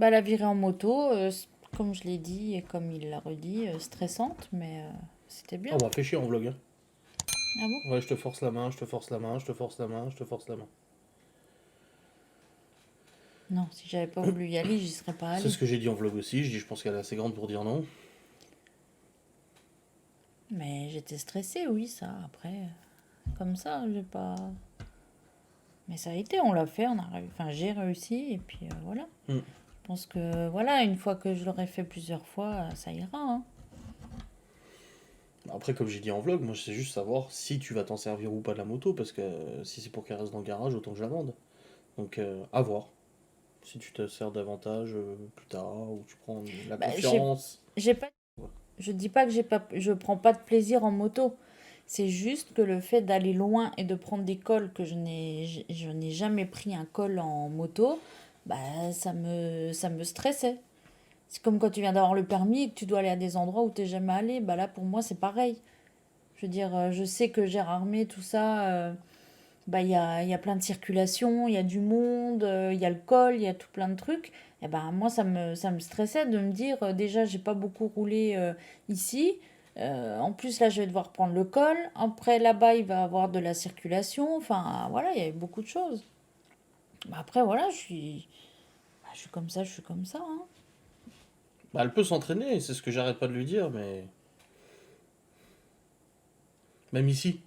Bah, la virée en moto, comme je l'ai dit et comme il l'a redit, stressante, mais c'était Oh bien. bah fais chier en vlog, hein. Ah bon? Ouais, je te force la main, je te force la main, je te force la main, je te force la main. Non, si j'avais pas voulu y aller, j'y serais pas C'est allée. ce que j'ai dit en vlog aussi, je pense qu'elle est assez grande pour dire non. Mais j'étais stressée, oui, ça. Après, comme ça, j'ai pas. Mais ça a été, on l'a fait, on a enfin, j'ai réussi, et puis voilà. Hmm. Je pense que, voilà, une fois que je l'aurai fait plusieurs fois, ça ira, hein. Après, comme j'ai dit en vlog, moi c'est juste savoir si tu vas t'en servir ou pas de la moto, parce que si c'est pour qu'elle reste dans le garage, autant que je la vende. Donc à voir. Si tu te sers davantage plus tard, ou tu prends de la Bah, confiance. j'ai pas. Je dis pas que je prends pas de plaisir en moto. C'est juste que le fait d'aller loin et de prendre des cols que je n'ai jamais pris un col en moto, bah ça me stressait. C'est comme quand tu viens d'avoir le permis et que tu dois aller à des endroits où tu n'es jamais allé. Bah là pour moi c'est pareil. Je veux dire, je sais que Gérardmer, tout ça, bah il y a plein de circulation, il y a du monde, il y a le col, il y a tout plein de trucs. Et ben moi ça me stressait de me dire déjà j'ai pas beaucoup roulé ici. En plus là je vais devoir prendre le col. Après là-bas il va y avoir de la circulation. Enfin voilà, il y avait beaucoup de choses. Bah, après voilà, je suis comme ça, je suis comme ça, hein. Bah, elle peut s'entraîner, c'est ce que j'arrête pas de lui dire, mais même ici,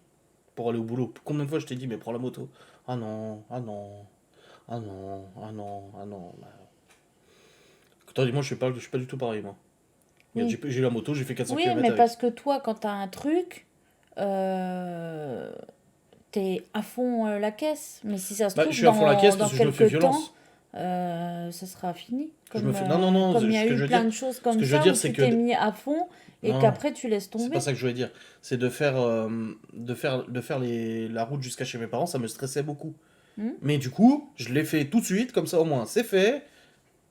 pour aller au boulot, combien de fois je t'ai dit, mais prends la moto. Ah non, ah non, ah non, ah non, ah non. Bah, attends, dis-moi, je suis pas du tout pareil, moi. Regarde, Oui. j'ai eu la moto, j'ai fait 400 Oui, km mais avec. parce que toi quand t'as un truc, euh, t'es à fond la caisse. Mais si ça se Bah, je trouve, suis à fond la caisse dans parce que je me fais quelques temps, violence. ça sera fini. Je me fais. Non, non, non, Comme il y ce a que eu je veux plein dire, de choses ce comme que je veux ça où dire, c'est tu que. t'es mis à fond et Non, qu'après tu laisses c'est pas tomber. ça que je voulais dire. C'est de faire la route jusqu'à chez mes parents, ça me stressait beaucoup. Hmm. Mais du coup, je l'ai fait tout de suite, comme ça au moins c'est fait.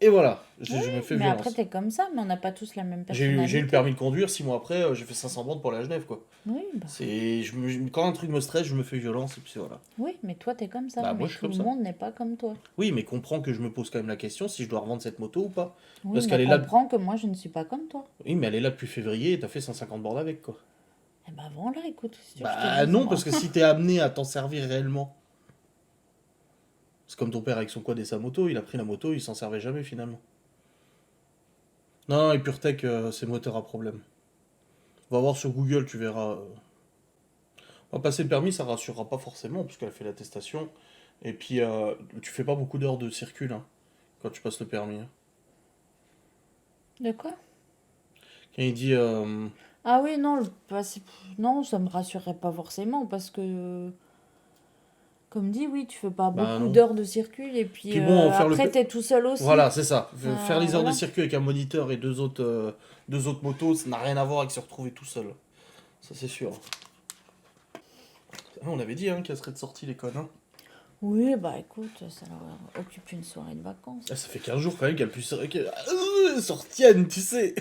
Et voilà, Oui, je me fais mais après violence. t'es comme ça, mais on n'a pas tous la même J'ai eu le personnalité. permis de conduire, 6 mois après, j'ai fait 500 bandes pour aller à Genève, quoi. Oui, bah, Quand un truc me stresse, je me fais violence, et puis voilà. oui, mais toi t'es comme ça, Bah, moi, mais je suis tout comme le ça. monde n'est pas comme toi. Oui, mais comprends que je me pose quand même la question si je dois revendre cette moto ou pas. Oui, Parce mais qu'elle est là. comprends que moi je ne suis pas comme toi. Oui, mais elle est là depuis février et t'as fait 150 bornes avec, quoi. Eh ben voilà, écoute, si tu veux que je te Bah, dise, non, moi. parce que si t'es amené à t'en servir réellement. C'est comme ton père avec son quad et sa moto, il a pris la moto, il s'en servait jamais finalement. Non, non, et PureTech, c'est moteur à problème. Va voir sur Google, tu verras. On va passer le permis, ça rassurera pas forcément, parce qu'elle a fait l'attestation. Et puis, tu fais pas beaucoup d'heures de circule hein, quand tu passes le permis, hein. De quoi? Quand il dit. Ah oui, non, non, ça me rassurerait pas forcément parce que, comme dit, oui, tu fais pas Bah beaucoup non. d'heures de circuit et puis Puis bon, après t'es tout seul aussi. Voilà, c'est ça. Faire les heures de Voilà. circuit avec un moniteur et deux autres motos, ça n'a rien à voir avec se retrouver tout seul. Ça, c'est sûr. Ah, on avait dit hein, qu'elle serait de sortie, l'école. Hein. Oui, bah écoute, ça leur occupe une soirée de vacances. Ah, ça fait 15 jours quand même qu'elle puisse. Sortienne, tu sais.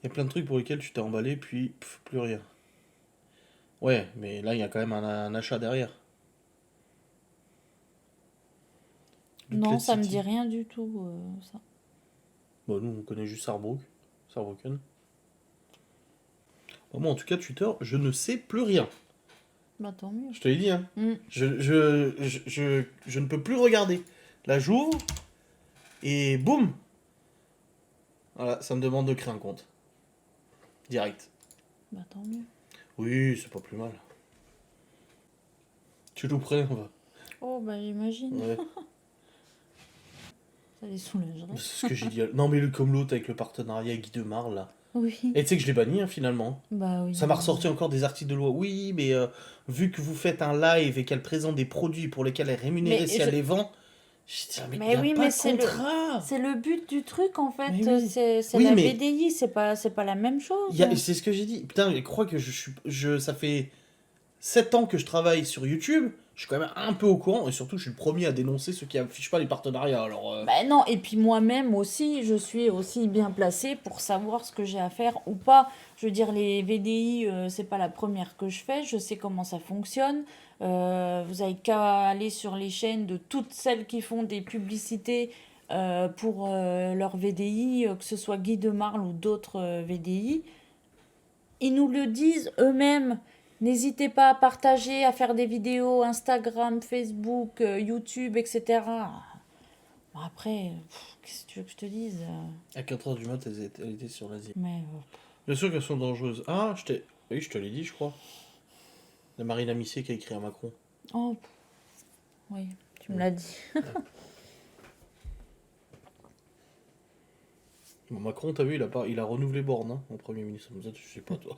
Il y a plein de trucs pour lesquels tu t'es emballé, puis plus rien. Ouais, mais là, il y a quand même un achat derrière. Non, Lootlet ça me dit City. rien du tout, ça. Bon, nous, on connaît juste Saarbrücken. Bon, moi, en tout cas, Twitter, je ne sais plus rien. Bah tant mieux. Je te l'ai dit, hein. Hmm. Je ne peux plus regarder. Là, j'ouvre, et boum. Voilà, ça me demande de créer un compte. Direct. Bah tant mieux. Oui, c'est pas plus mal. Tu es tout prêt, on va. Oh, bah j'imagine. Ouais. Ça les soulagerait. C'est ce que j'ai dit. Non, mais comme l'autre avec le partenariat Guy Demar, là. Oui. Et tu sais que je l'ai banni, hein, finalement. Bah oui, Ça m'a bah ressorti oui. encore des articles de loi. Oui, mais vu que vous faites un live et qu'elle présente des produits pour lesquels elle est Mais rémunérée si je, elle les vend, je dis, ah, mais il n'y Mais a oui, pas mais de contrat. c'est le but du truc en Mais fait. oui. C'est Oui, la mais VDI, c'est pas la même chose. c'est ce que j'ai dit. Putain, je crois que ça fait 7 ans que je travaille sur YouTube. Je suis quand même un peu au courant et surtout, je suis le premier à dénoncer ceux qui affichent pas les partenariats. Alors, Ben non, et puis moi-même aussi, je suis aussi bien placée pour savoir ce que j'ai à faire ou pas. Je veux dire, les VDI, c'est pas la première que je fais, je sais comment ça fonctionne. Vous avez qu'à aller sur les chaînes de toutes celles qui font des publicités pour leur VDI, que ce soit Guy de Marle ou d'autres VDI, ils nous le disent eux-mêmes. N'hésitez pas à partager, à faire des vidéos Instagram, Facebook, YouTube, etc. Bon, après, qu'est-ce que tu veux que je te dise À 4h du mat, elle était sur l'Asie. Mais Bien sûr qu'elles sont dangereuses. Ah, oui, je te l'ai dit, je crois. La Marine Amissier qui a écrit à Macron. oh, oui, tu me l'as dit. Bon, Macron, t'as vu, il a renouvelé Borne hein, en Premier ministre. Ça, je sais pas, toi.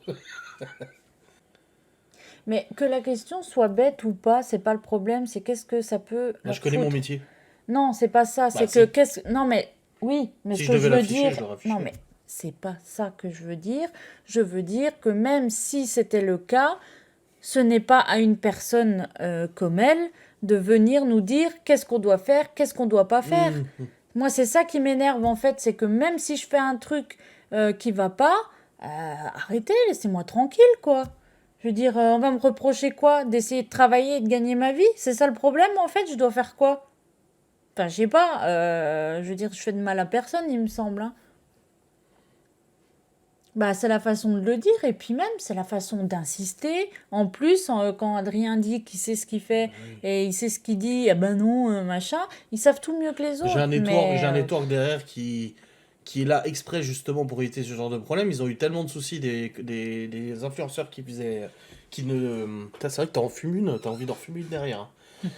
Mais que la question soit bête ou pas, c'est pas le problème, c'est qu'est-ce que ça peut Moi, je leur connais mon foutre. métier. Non, c'est pas ça, c'est si. que qu'est-ce non mais oui, mais Si ce je que devais je veux l'afficher, dire je l'aurais affiché. non mais c'est pas ça que je veux dire. Je veux dire que même si c'était le cas, ce n'est pas à une personne comme elle de venir nous dire qu'est-ce qu'on doit faire, qu'est-ce qu'on doit pas faire. Moi, c'est ça qui m'énerve en fait, c'est que même si je fais un truc qui va pas, arrêtez, laissez-moi tranquille quoi. Je veux dire, on va me reprocher quoi? D'essayer de travailler et de gagner ma vie? C'est ça le problème en fait? Je dois faire quoi? Enfin, je sais pas, je veux dire, je fais de mal à personne, il me semble. Hein. Bah, c'est la façon de le dire, et puis même, c'est la façon d'insister. En plus, quand Adrien dit qu'il sait ce qu'il fait, et il sait ce qu'il dit, ah ben non, machin, ils savent tout mieux que les autres. J'ai un Mais network derrière qui est là exprès justement pour éviter ce genre de problème. Ils ont eu tellement de soucis des influenceurs qui ne... Putain, c'est vrai que t'as envie d'en fumer une derrière. Hein.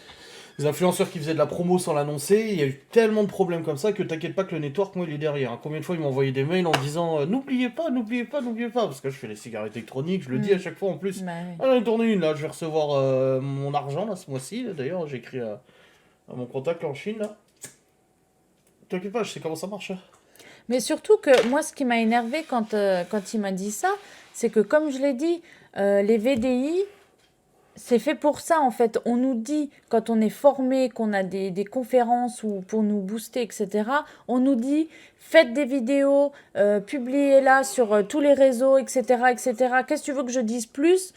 Les influenceurs qui faisaient de la promo sans l'annoncer, il y a eu tellement de problèmes comme ça que t'inquiète pas que le network, moi, il est derrière. Hein. Combien de fois ils m'ont envoyé des mails en disant n'oubliez pas, n'oubliez pas, n'oubliez pas, parce que je fais les cigarettes électroniques, je le dis à chaque fois en plus. bah, oui. Ah, j'en ai tourné une là, je vais recevoir mon argent là ce mois-ci. D'ailleurs, j'ai écrit à mon contact en Chine là. T'inquiète pas, je sais comment ça marche. Hein. Mais surtout que moi, ce qui m'a énervé quand il m'a dit ça, c'est que comme je l'ai dit, les VDI, c'est fait pour ça en fait. On nous dit, quand on est formé, qu'on a des conférences ou pour nous booster, etc., on nous dit, faites des vidéos, publiez-la sur tous les réseaux, etc., etc. Qu'est-ce que tu veux que je dise plus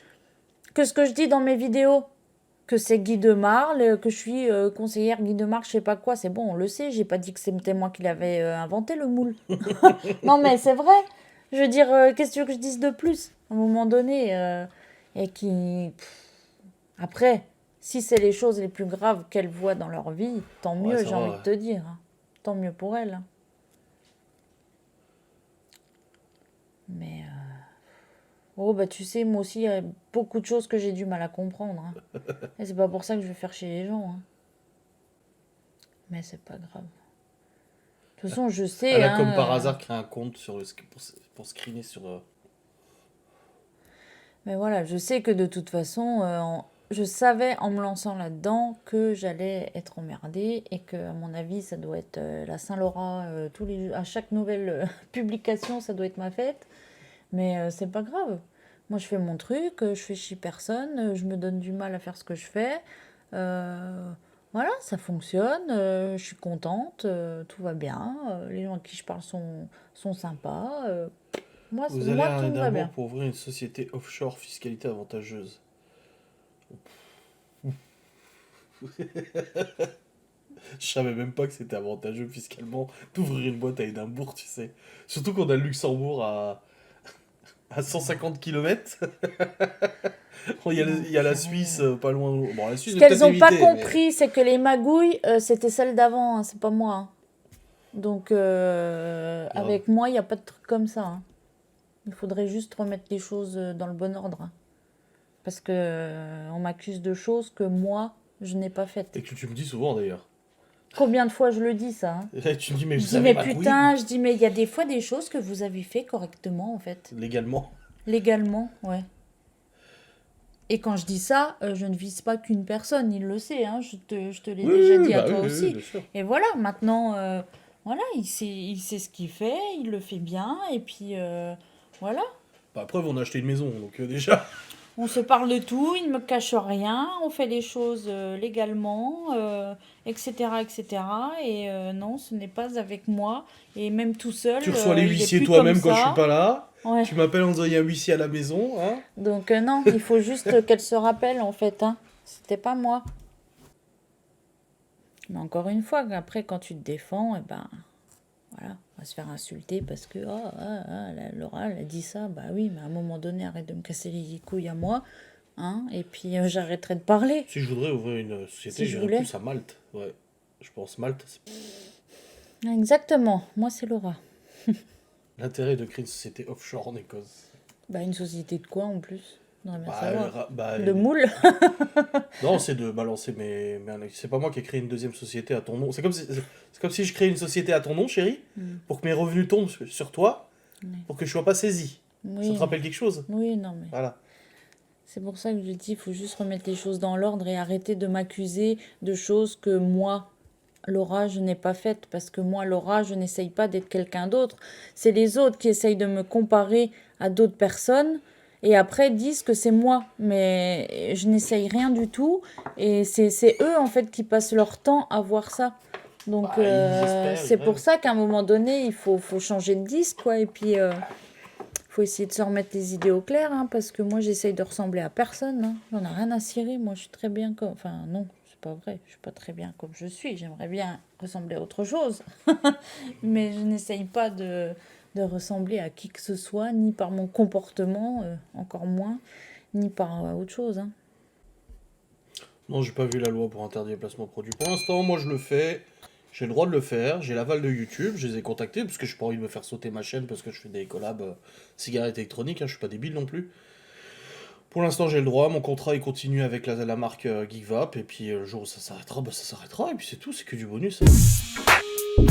que ce que je dis dans mes vidéos? Que c'est Guy de Marle, que je suis conseillère Guy de Marle, je sais pas quoi, c'est bon, on le sait, j'ai pas dit que c'était moi qui l'avais inventé le moule. Non mais c'est vrai, je veux dire, qu'est-ce que tu veux que je dise de plus à un moment donné et qui... Après, si c'est les choses les plus graves qu'elles voient dans leur vie, tant Ouais, mieux, ça j'ai va, envie ouais. de te dire. Hein. Tant mieux pour elles. Hein. Mais... Oh bah tu sais, moi aussi, il y a beaucoup de choses que j'ai du mal à comprendre. Hein. Et c'est pas pour ça que je vais faire chez les gens. Hein. Mais c'est pas grave. De toute façon, je sais. Elle a Hein, comme par hasard créé un compte pour screener sur. Mais voilà, je sais que de toute façon, je savais en me lançant là-dedans que j'allais être emmerdée et que, à mon avis, ça doit être la Saint-Laurent, à chaque nouvelle publication, ça doit être ma fête. Mais c'est pas grave. Moi, je fais mon truc, je fais chier personne, je me donne du mal à faire ce que je fais. Voilà, ça fonctionne, je suis contente, tout va bien, les gens à qui je parle sont sympas. Moi, Vous allez moi, à tout me va Édimbourg bien. pour ouvrir une société offshore fiscalité avantageuse. Je savais même pas que c'était avantageux fiscalement d'ouvrir une boîte à Édimbourg, tu sais. Surtout qu'on a le Luxembourg à 150 km. Il y a la Suisse pas loin. Bon, la Suisse, Ce je vais peut-être qu'elles n'ont pas éviter, mais. compris, c'est que les magouilles, c'était celles d'avant, hein, c'est pas moi. Hein. Donc, Grave. avec moi, il n'y a pas de truc comme ça. Hein. Il faudrait juste remettre les choses dans le bon ordre. Hein. Parce que on m'accuse de choses que moi, je n'ai pas faites. Et que tu me dis souvent d'ailleurs. Combien de fois je le dis, ça hein Et tu me dis, mais Je vous dis, avez mais magouillé putain, je dis, mais il y a des fois des choses que vous avez fait correctement, en fait. légalement. Légalement, ouais. Et quand je dis ça, je ne vise pas qu'une personne, il le sait, hein, je te l'ai déjà dit à toi oui, aussi. bien sûr. Et voilà, maintenant, voilà, il sait ce qu'il fait, il le fait bien, et puis voilà. Bah, preuve, on a acheté une maison, donc déjà. On se parle de tout, il ne me cache rien, on fait les choses légalement, etc., etc. Et non, ce n'est pas avec moi, et même tout seul, Tu reçois les il est huissiers plus toi-même comme quand je suis ça. pas là. Ouais. Tu m'appelles en disant il y a un huissier à la maison. Hein. Donc non, il faut juste qu'elle se rappelle en fait. Hein. C'était pas moi. Mais encore une fois, après, quand tu te défends, et ben, voilà, on va se faire insulter parce que Laura, elle a dit ça. Bah oui, mais à un moment donné, arrête de me casser les couilles à moi, hein, et puis j'arrêterai de parler. Si je voudrais ouvrir une Si société, je j'irais voulais. plus à Malte. Ouais. Je pense Malte, Exactement, moi c'est Laura. l'intérêt de créer une société offshore en Écosse. Bah une société de quoi en plus? On aimerait bien Bah, savoir. bah, De moule? non, c'est de balancer mes. C'est pas moi qui ai créé une deuxième société à ton nom. C'est comme si je créais une société à ton nom, chérie, pour que mes revenus tombent sur toi, pour que je sois pas saisi. Ça Oui, te rappelle quelque chose? oui, non mais... Voilà. C'est pour ça que je dis, il faut juste remettre les choses dans l'ordre et arrêter de m'accuser de choses que moi, Laura, je n'ai pas faites. Parce que moi, Laura, je n'essaye pas d'être quelqu'un d'autre. C'est les autres qui essayent de me comparer à d'autres personnes et après disent que c'est moi. Mais je n'essaye rien du tout. Et c'est eux, en fait, qui passent leur temps à voir ça. Donc, Bah, ils espèrent, c'est ils pour rêvent. ça qu'à un moment donné, il faut changer de disque, quoi. Et puis... faut essayer de se remettre les idées au clair, hein, parce que moi, j'essaye de ressembler à personne. Hein. J'en ai rien à cirer. Moi, je suis très bien comme... Enfin, non, c'est pas vrai. Je suis pas très bien comme je suis. J'aimerais bien ressembler à autre chose. Mais je n'essaye pas de ressembler à qui que ce soit, ni par mon comportement, encore moins, ni par autre chose. Hein. Non, j'ai pas vu la loi pour interdire les placements de produits. Pour l'instant, moi je le fais. J'ai le droit de le faire. J'ai l'aval de YouTube. Je les ai contactés parce que je n'ai pas envie de me faire sauter ma chaîne parce que je fais des collabs cigarettes électroniques. Hein, je suis pas débile non plus. Pour l'instant, j'ai le droit. Mon contrat il continue avec la marque Geekvap. Et puis le jour où ça s'arrêtera, bah, ça s'arrêtera. Et puis c'est tout. C'est que du bonus. Hein.